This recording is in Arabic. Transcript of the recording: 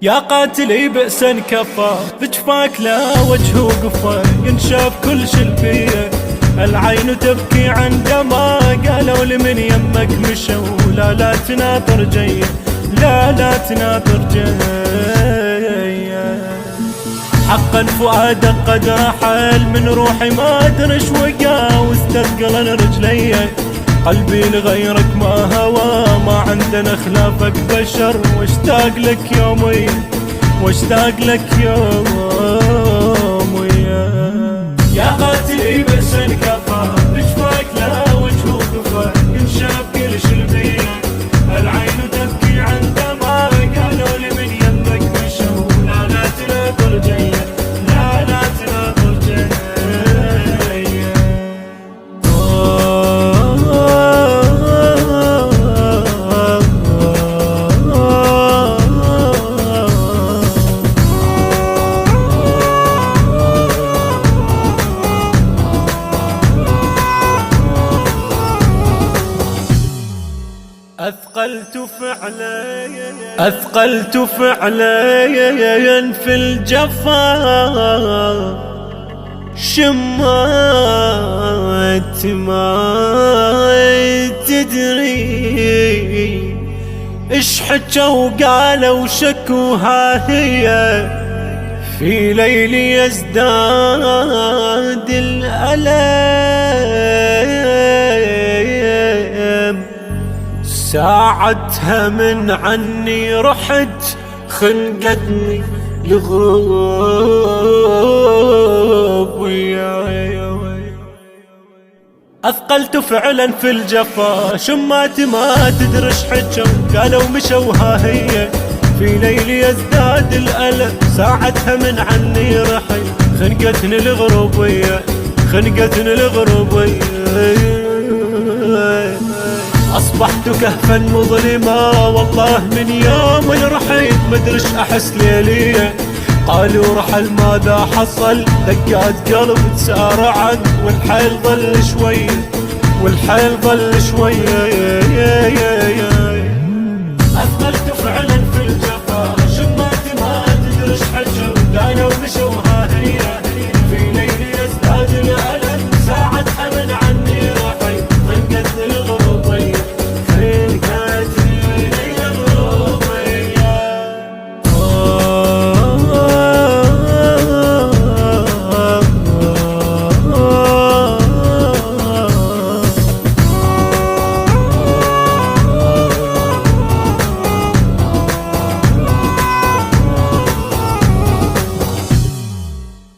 يا قاتلي بئسا كفى بجفاك لا وجه وقفا ينشاف كل شلفيه. العين تبكي عندما قالوا لمن يمك مشوا. لا تناطر جيه، لا تناطر جيه. حقا فؤادك قد رحل من روحي ما ادري ايش وقع واستثقل رجلي. قلبي لغيرك ما هوى، ما عندنا خلافك بشر. واشتاق لك يومي واشتاق لك يومي. يا قاتلي بئسا كفى بجفاك لا وجه وقفا ينشاف كل شلبيه. العين تبكي عندما قالوا لمن يمك مشوا. لا تناطر جيه، لا تناطر جيه. أثقلت فعليا في الجفا. شمات ما تدري إيش حجوا قالوا شكوها هي. في ليلي يزداد الألم. ساعتها من عني رحت خنقتني لغروب وياي. أثقلت فعلا في الجفا. شمات ما تدري ايش حجوا قالوا مشوا ها هي. في ليلي يزداد الألم. ساعتها من عني رحت خنقتني لغروب وياي، خنقتني لغروب وياي. أصبحت كهفا مظلما والله من يوم رحيت مدرش أحس ليلية. قالوا رحل ماذا حصل، دقات قلب تسارعت والحيل ظل شوية، والحيل ظل شوية. أثقلت فعلا في الجفا.